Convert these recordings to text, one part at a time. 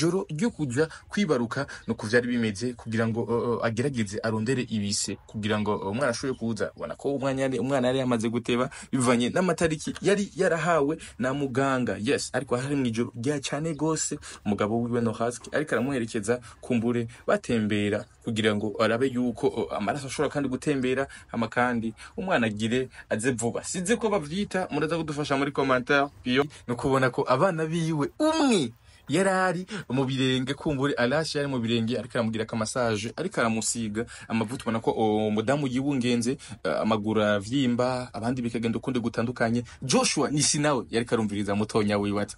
Joro ryo kuja kwibaruka no kuvyari bimeze kugira ngo agerageze arondere ibise kugira ngo umwana ashobore kuza ubona ko umwana yari yamaze guteba bivanye n'amatariki yari yarahawe na muganga. Yes, ariko hari mwijoro rya cyane gose umugabo wiwe no Husky ariko aramuherekeza kumbure batembera kugira ngo arabe yuko amaraso ashobora kandi gutembera hama kandi umwana agire aze vuba. Size ko bavyita muraza kudufasha muri commentaire iyo no kubona ko abana biwe umwe yarari mu birenge kumbure Alashi yari mu birenge ariko aramugira ka massage ariko aramusiga amavuta ubona ko umudamu yibungenze amagura vyimba abandi bikagenda ukundi gutandukanye. Joshua Nisi nawe yari karumviriza mutonya wiwe ati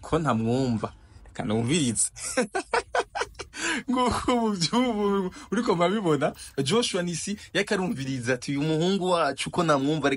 ko ntamwumva kanumviriza nguko muvyubu uriko mabibona. Joshua Nisi yari karumviriza ati uyu muhungu wacu ko namwumva.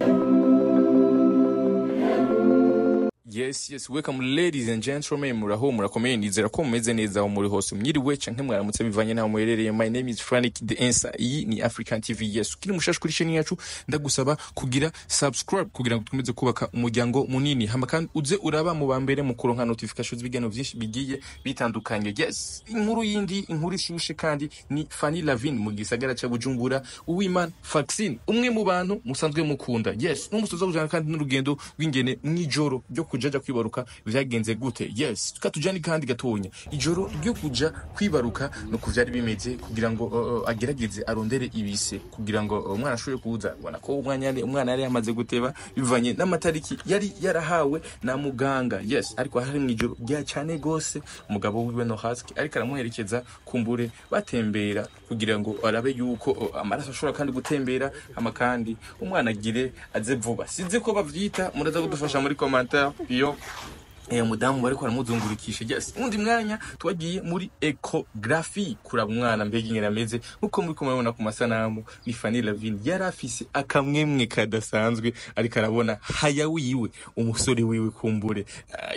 Yes, welcome ladies and gentlemen, muraho murakomeye nizera ko mumeze neza aho muri hose mwiriwe canke mwaramutse bivanye naho muherereye. My name is Frank the Answer, iyi ni African TV. Yes, ukiri mushasha kuri channel yacu ndagusaba kugira subscribe kugira ngo tukomeze kubaka umuryango munini hama kandi uze uraba mu bambere mu kuronka notifications bigano vyinshi bigiye bitandukanye. Yes, inkuru yindi inkuru ishushe kandi ni Fanny Lavin mu gisagara ca Bujumbura Uwimana Vaccine umwe mu bantu musanzwe mukunda. Yes, n'umusozo ujana kandi n'urugendo rw'ingene mwijoro ryo kujaja kwibaruka vyagenze gute. Yes, tukatujani kandi gatonya ijoro ryo kuja kwibaruka no kuvyari bimeze kugira ngo agerageze arondere ibise kugira ngo umwana ashobore kuza ubona ko umwana yari yamaze guteba bivanye n'amatariki yari yarahawe na muganga. Yes, ariko hari mwijoro rya cyane gose umugabo wiwe no Husky ariko aramuherekeza kumbure batembera kugira ngo arabe yuko amaraso ashobora kandi gutembera hama kandi umwana agire aze vuba. Size ko bavyita muraza kudufasha muri commentaire iyo mudamu bariko aramuzungurikisha. Yes, undi mwanya twagiye muri ecography kuraba umwana mbega ingene ameze nkuko muri kumubona ku masanamu. Ni Fanny Lavin yarafise akamwemwe kadasanzwe ariko arabona haya wiwe umusore wiwe kumbure.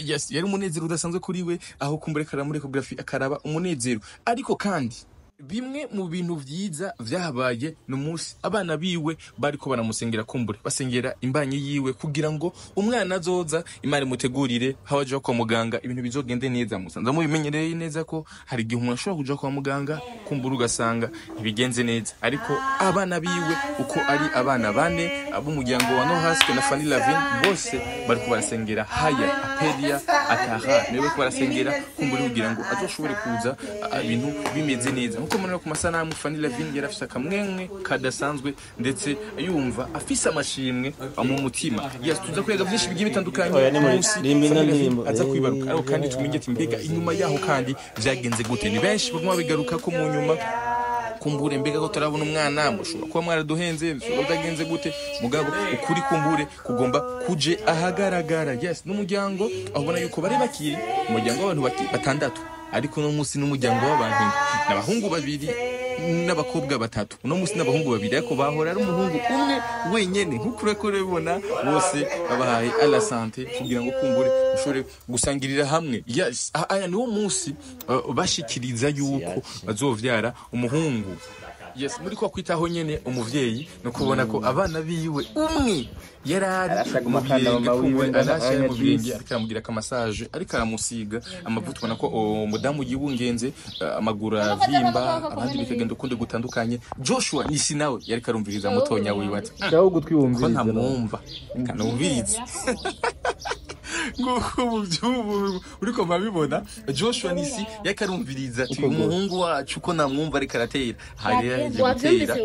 Yes, yari umunezero udasanzwe kuri we aho kumbure kara muri ecography akaraba umunezero. Ariko kandi bimwe mu bintu vyiza vyahabaye no musi abana biwe bariko baramusengera kumbure basengera imbanyi yiwe kugira ngo umwana azoza Imana imutegurire hawaje kwa muganga ibintu bizogende neza. Musanza mu bimenyereye neza ko hari igihe umuntu ashobora kuja kwa muganga kumbura ugasanga ibigenze neza, ariko abana biwe uko ari abana bane ab'umuryango wa No Husky na Fanny Lavin bose bariko barasengera haya apedia ataha niwe ko barasengera kumbura kugira ngo azoshobore kuza ibintu bimeze neza. Uko muri ku masanamu Fanny Lavin yarafise akamwemwe kadasanzwe ndetse yumva afise amashimwe mu mutima. Yes, tuza kwega byinshi bigiye bitandukanye aza kwibaruka ariko kandi tumenye mbega inyuma yaho kandi vyagenze gute. Ni benshi baguma bigaruka ko mu nyuma kumbure mbega ko turabona umwana mushobora kuba mwaraduhenze byagenze gute mugabo ukuri kumbure kugomba kuje ahagaragara. Yes, n'umuryango ahubona yuko bari bakiri umuryango w'abantu batandatu ariko no musi n'umuryango w'abantu n'abahungu babiri n'abakobwa batatu. No musi n'abahungu babiri ariko bahora ari umuhungu umwe wenyene nk'ukure kurebona bose babahaye à la santé kugira ngo kumbure ushore gusangirira hamwe. Yes, aya niwo musi bashikiriza yuko bazovyara umuhungu. Yes, muri kwa kwitaho nyene umuvyeyi no kubona ko abana biwe umwe yarari mu birenge kumbure Alashi mu birenge ariko aramugira ka massage ariko aramusiga amavuta ubona ko umudamu yibungenze amagura vyimba abandi bikagenda ukundi gutandukanye. Joshua Nisi nawe yari karumviriza mutonya wiwe ati cyaho gutwiyumviriza ko ntamwumva kanumviriza nguko muvyubu uriko mabibona. Joshua Nisi yakarumviriza ati umuhungu wacu ko namwumva ariko aratera hariya gutera.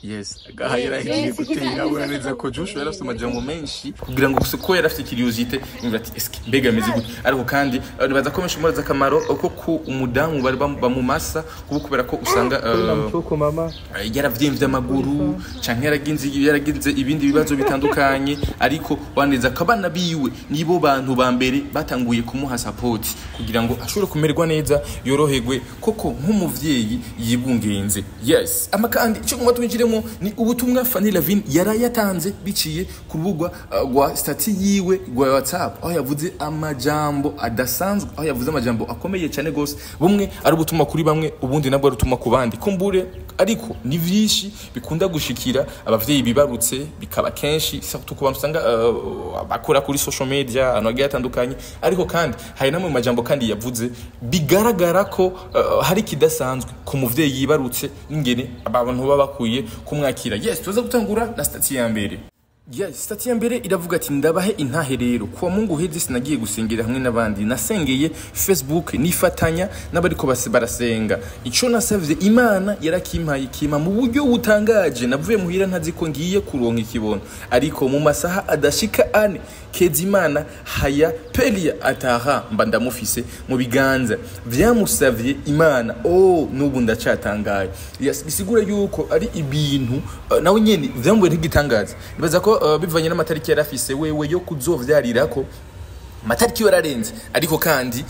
Yes, gahayira igiye gutera uraneza ko Joshua yarafite amajambo menshi kugira ngo gusuko yarafite curiosity imva ati eske mbega ameze gute. Ariko kandi baza komesha muraza akamaro uko ku umudamu bari bamumasa kubera ko usanga mutuko mama yaravyimvye amaguru canke yaraginze ibindi bibazo bitandukanye ariko waneza kabana biwe nibo bantu ba mbere batanguye kumuha support kugira ngo ashobore kumererwa neza yoroherwe koko nk'umuvyeyi yibungenze. Yes, amakandi cyo ngwa twinjiremo ni ubutumwa Fanny Lavin yarayatanze biciye ku rubugwa rwa stati yiwe rwa WhatsApp aho yavuze amajambo adasanzwe aho yavuze amajambo akomeye cyane gose bumwe ari ubutuma kuri bamwe ubundi nabwo ari ubutuma ku bandi kumbure ariko ni vyinshi bikunda gushikira abavyeyi bibarutse bikaba kenshi surtout ku bantu usanga bakora kuri social media anogiye atandukanye, ariko kandi hari namwe mu majambo kandi yavuze bigaragara ko hari kidasanzwe ku muvyeyi yibarutse ingene abantu baba bakwiye kumwakira. Yes, tuza gutangura na stati ya mbere. Yes, stati ya mbere iravuga ati ndabahe intahe rero kuwa Mungu hezi sinagiye gusengera hamwe n'abandi, nasengeye Facebook nifatanya n'abariko barasenga. Ico nasavye Imana yarakimpaye kima mu buryo butangaje, navuye muhira ntazi ko ngiye kuronka ikibono, ariko mu masaha adashika ane Kezimana haya Pelia ataha mba ndamufise mu biganza vyamusavye Imana. Nubu ndacatangaye. Yes, bisigura yuko ari ibintu nawe nyene vyambuye ntigitangaza. Nibaza ko bivanye n'amatariki yarafise wewe yo kuzovyarirako amatariki yararenze, ariko kandi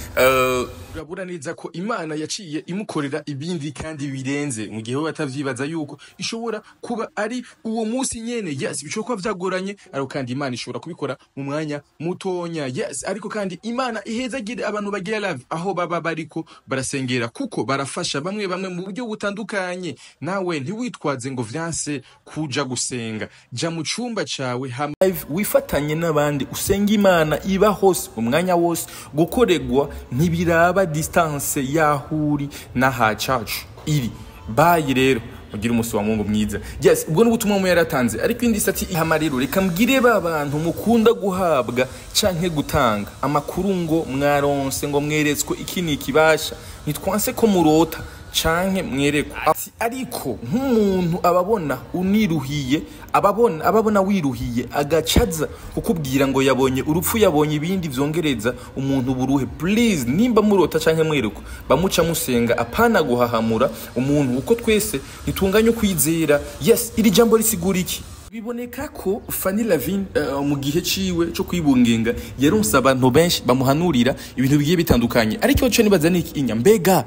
urabura neza ko Imana yaciye imukorera ibindi kandi birenze mu gihe batavyibaza yuko ishobora kuba ari uwo munsi nyene. Yes, bishobora kuba vyagoranye, ariko kandi Imana ishobora kubikora mu mwanya mutonya. Yes, ariko kandi Imana ihezagire abantu bagira live aho baba bariko barasengera, kuko barafasha bamwe mu buryo butandukanye. Nawe ntiwitwaze ngo vyanse kuja gusenga, ja mu cumba cawe live wifatanye n'abandi usenga Imana iba hose umwanya wose. Gukoregwa ntibiraba distance yahuri na ha church iri bayi rero mugira umusi wa Mungu mwiza. Yes, ubwo n'ubutumwa mu yaratanze, ariko indi sati ihama rero reka mbwire babantu mukunda guhabwa canke gutanga amakuru ngo mwaronse ngo mweretswe iki ni kibasha nitwanse ko murota canke mwereko ati, ariko nk'umuntu ababona uniruhiye ababona wiruhiye agacaza kukubwira ngo yabonye urupfu yabonye ibindi vyongereza umuntu buruhe. Please, nimba murota canke mwereko bamuca musenga apana guhahamura umuntu, uko twese nitunganye kwizera. Yes, iri jambo risigura iki? Biboneka ko Fanny Lavine mu gihe ciwe cyo kwibungenga yaronse abantu benshi bamuhanurira ibintu bigiye bitandukanye, ariko cyo nibaza ni inya mbega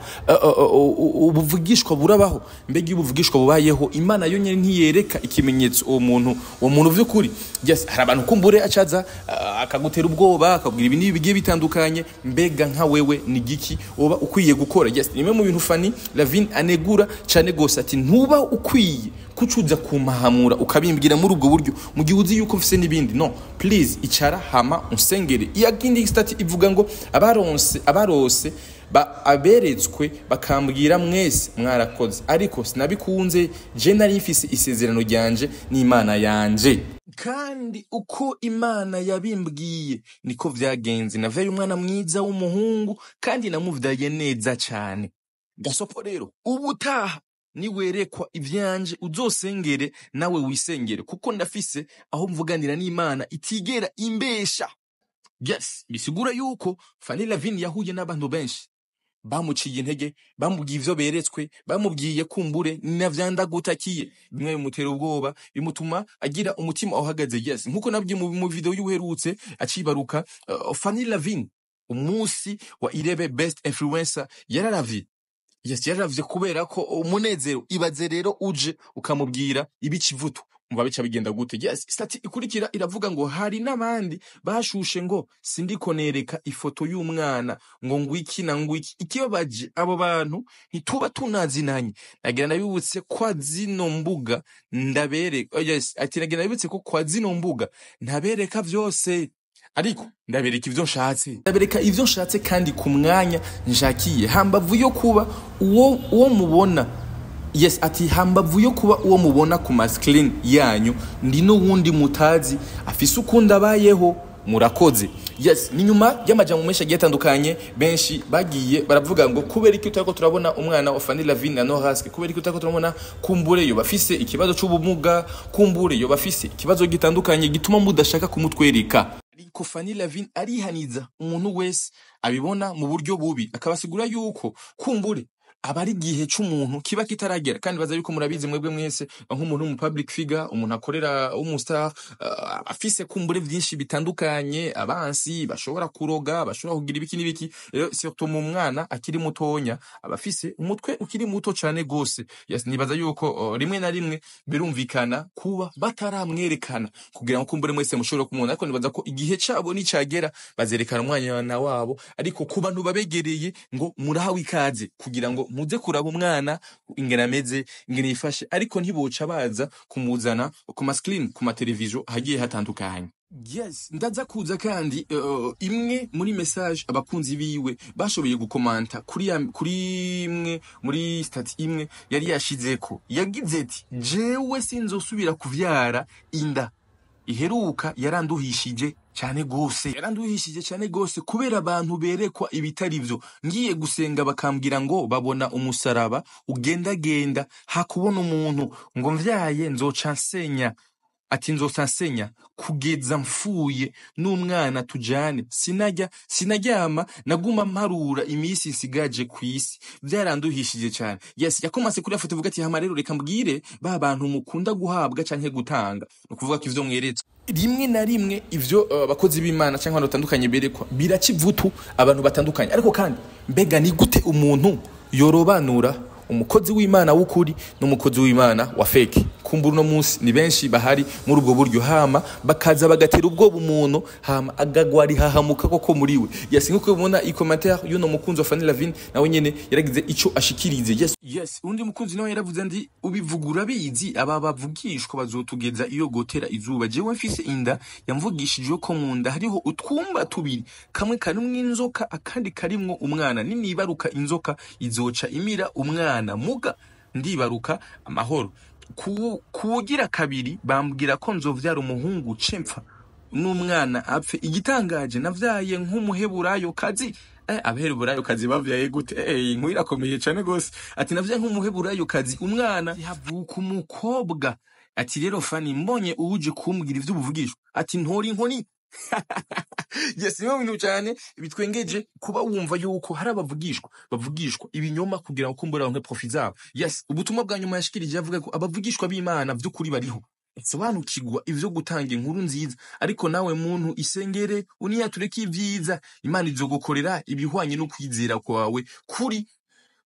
ubuvugishwa burabaho, mbega ubuvugishwa bubayeho Imana yo nyene ntiyereka ikimenyetso uwo muntu vy'ukuri. Yes, hari abantu kumbure acaza akagutera ubwoba akabwira ibintu bigiye bitandukanye, mbega nka wewe ni giki oba ukwiye gukora. Yes, nimwe mu bintu Fanny Lavine anegura cyane gose ati ntuba ukwiye kucuza kumahamura ukabimbwira muri ubwo buryo mu gihe uzi yuko mfise nibindi. No, please icara hama unsengere. Iyakindi stati ivuga ngo abarose aberetswe bakambwira mwese mwarakoze, ariko sinabikunze je nari mfise isezerano ryanje n'Imana yanje, kandi uko Imana yabimbwiye niko vyagenze. Naveye umwana mwiza w'umuhungu kandi namuvyaye neza cyane. Gasopo rero ubutaha niwerekwa ivyanje uzosengere nawe wisengere, kuko ndafise aho mvuganira n'Imana itigera imbesha. Yes, bisigura yuko Fanny Lavine yahuye n'abantu benshi bamuciye intege, bamubwiye ivyo beretswe, bamubwiye kumbure navyandagutakiye, bimwe bimutera ubwoba bimutuma agira umutima uhagaze. Yes, nkuko nabwiye mu video y'uherutse acibaruka Fanny Lavine umunsi wa Irebe Best Influencer yararavye. Yes, yaravye kubera ko umunezero ibaze rero uje ukamubwira ibikivuto umva bica bigenda gute. Yes, stati ikurikira iravuga ngo hari n'abandi bashushe ngo sindiko nereka ifoto y'umwana ngo ngwiki na ngwiki. Ikibabaje abo bantu ntituba tunazinanye, nagira nabibutse kwa zino mbuga ndabereka. Yes, ati nagira nabibutse ko kwa zino mbuga ntabereka vyose, ariko ndabereka ivyo nshatse kandi ku mwanya njakiye, hambavu yo kuba uwo mubona. Yes, ati hambavu yo kuba uwo mubona ku screen yanyu ndi no wundi mutazi afise ukunda abayeho murakoze. Yes, ni nyuma y'amajambo menshi agiye atandukanye benshi bagiye baravuga ngo kubera iki utako turabona umwana wa Fanny Lavine na Noraske, kubera iki utako turabona kumbure yo bafise ikibazo c'ubumuga, kumbure yo bafise ikibazo gitandukanye gituma mudashaka kumutwereka. Ariko Fanny Lavine arihaniza umuntu wese abibona mu buryo bubi, akabasigura yuko kumbure abari gihe c'umuntu kiba kitaragera. Kandi baza yuko murabizi mwebwe mwese nk'umuntu mu public figure, umuntu akorera umustar afise kumbure vyinshi bitandukanye, abansi bashobora kuroga, bashobora kugira ibiki n'ibiki. Surtout mu mwana akiri mutonya abafise umutwe ukiri muto cyane gose. Yes, nibaza yuko rimwe na rimwe birumvikana kuba bataramwerekana kugira ngo kumbure mwese mushobora kumubona, ariko nibaza ko igihe cabo nicagera bazerekana umwanya wabo. Ariko ku bantu babegereye ngo murahawe ikaze kugira ngo muze kuraba umwana ingene ameze ingene yifashe ariko ntiboca baza kumuzana ku ma screen ku ma television hagiye hatandukanye. Yes, ndaza kuza kandi imwe muri message abakunzi biwe bashoboye gukomanta kuri imwe muri stati imwe yari yashizeko yagize ati jewe sinzosubira kuvyara inda iheruka yaranduhishije cyane gose kubera abantu berekwa ibitari byo ngiye gusenga bakambwira ngo babona umusaraba ugendagenda hakubona umuntu ngo mvyaye nzoca nsenya ati nzosansenya kugeza mfuye n'umwana tujane sinaryama naguma mparura imisi nsigaje kwisi byaranduhishije cyane. Yes, yakomase kuri afoto vuga ati hama rero reka mbwire ba bantu mukunda guhabwa canke gutanga no kuvuga ko ivyo mweretse rimwe na rimwe ivyo abakozi b'Imana canke abantu batandukanye berekwa biracivutu abantu batandukanye ariko kandi mbega ni gute umuntu yorobanura umukozi w'Imana w'ukuri n'umukozi w'Imana wa fake? Kumbura no munsi ni benshi bahari muri ubwo buryo hama bakaza bagatera ubwo bumuntu hama agagwari hahamuka koko muriwe. Yes, nkuko ubona i commentaire y'uno mukunzi wa Fanny Lavine nawe nyene yaragize ico ashikirize. Yes, undi mukunzi nawe yaravuze ndi ubivugura bizi aba bavugishwa bazotugeza iyo gotera izuba. Jewe mfise inda yamvugishije ko mu nda hariho utwumba tubiri, kamwe karimwo inzoka akandi karimwo umwana. Ninibaruka inzoka izoca imira umwana muga ndibaruka amahoro. Kugira kabiri bambwira ko nzovyara umuhungu cempfa n'umwana apfe. Igitangaje navyaye nk'umuheburayo kazi. Abaheburayo kazi bavyaye gute? Inkuru irakomeye cyane gose. Ati navyaye nk'umuheburayo kazi umwana yavuka umukobwa. Ati rero Fanny mbonye uje kumbwira ivyo buvugishwa ati ntori inkoni. Yes, niyo bintu cyane bitwengeje kuba wumva yuko hari abavugishwa ibinyoma kugira ngo kumbura nke profit zabo. Yes, ubutumwa bwa nyuma yashikirije avuga ko abavugishwa b'Imana vy'ukuri bariho. Sobanukirwa ivyo gutanga inkuru nziza ariko nawe muntu isengere uniyatureke ivyiza Imana izogukorera ibihwanye no kwizera kwawe kuri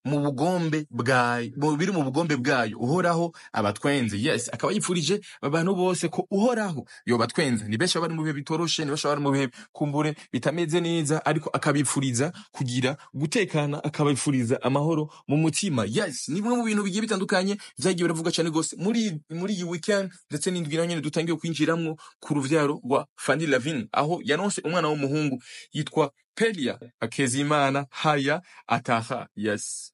mu bugombe bwayo biri mu bugombe bwayo uhoraho abatwenze. Yes, akaba yipfurije abantu bose ko uhoraho yo batwenze. Ni besha bari mu bihe bitoroshe, ni besha bari mu bihe kumbure bitameze neza ariko akabipfuriza kugira gutekana, akabipfuriza amahoro mu mutima. Yes, ni bimwe mu bintu bigiye bitandukanye vyagiye biravuga cyane gose muri iyi weekend ndetse n'indwi nayo nyene dutangiye kwinjiramwo ku ruvyaro rwa Fanny Lavine aho yanonse umwana w'umuhungu yitwa Pelia Akezimana Haya Ataha. Yes,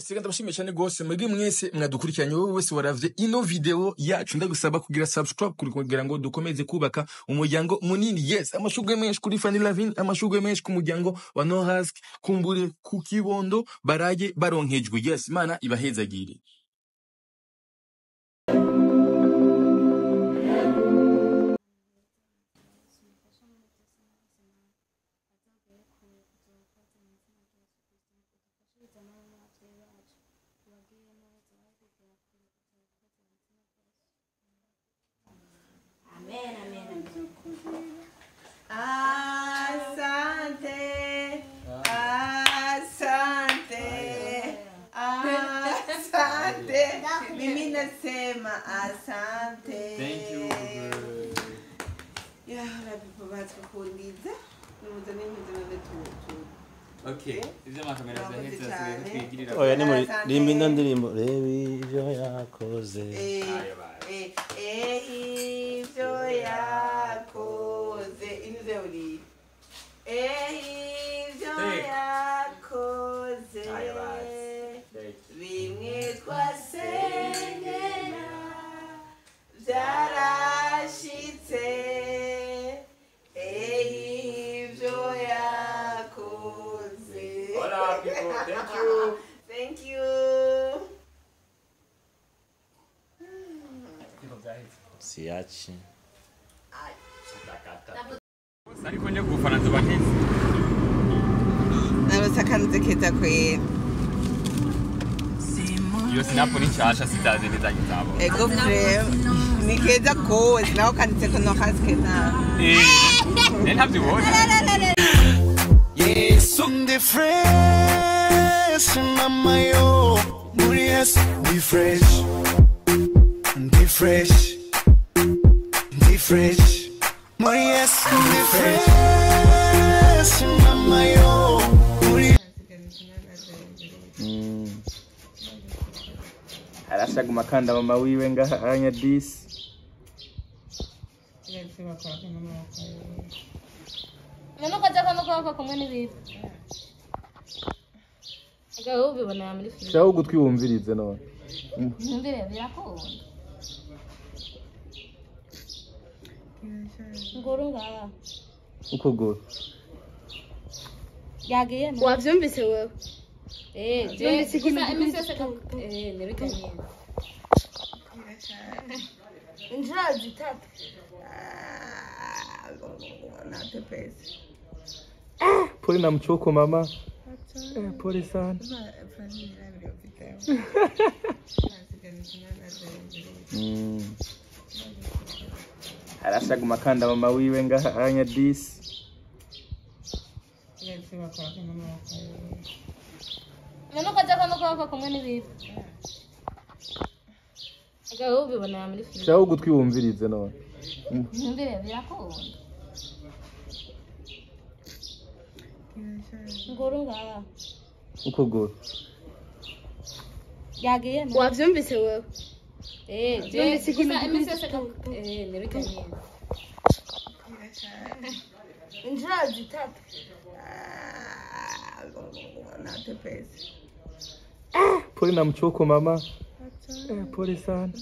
kandi ndabashimiye cyane gose muri mwese mwadukurikiranye. Wowe wese waravye ino video yacu ndagusaba kugira subscribe kugira ngo dukomeze kubaka umuryango munini. Yes, amashugwe menshi kuri Fanny Lavine, amashugwe menshi ku muryango wa Nohask kumbure ku Kibondo baraye baronkejwe. Yes, Imana ibahezagire. Mimi nasema asante. Thank you. Ya people batkukundiza. Numuze tu. Okay. Ivyo makamera zahetse twigirira. Oya ni muri rimwe ndirimbo rebi ivyo yakoze. Ivyo yakoze. Ivyo uri. Ivyo yakoze. Bimwe twasengera vyarashitse. Ivyo yakoze. Hola people, thank you. Thank you. Siachi. Ariko nje gufana nzobakezi. Nabasakanze keza kwera. Iyo sinapo n'icyasha sitazi nizagitabo. Ego frère. Ni keza kose naho kanditse ko no haskeza. Ntavyibona. Yes, ndi fresh, mama yo. Muri yes, ndi fresh. Ndi fresh. Ndi fresh. Muri yes, ndi fresh, mama yo. Muri arashaga makanda mama wiwe ngaha anya disi none ukaja kwa mukoko kumwe n'ibibi agaho ubibona muri filime shaho gutwi wumvirize none ntumbire birakunda ngoro ngaha uko goro yagiye wavyumvise wewe je imisese nirikanye injira zitatu Nate pesa. pole na mchoko mama pole sana arashaga makanda mama wiwe ngaha anya disi none ukaja kwa mukoko kumwe n'ibibi agaho ubibona muri filime shaho gutwi wumvirize none ntumbire birakunda ngoro ngaha uko goro yagiye wavyumvise wewe je imisese nirikanye injira zitatu Nate pesa. pole na mchoko mama pole sana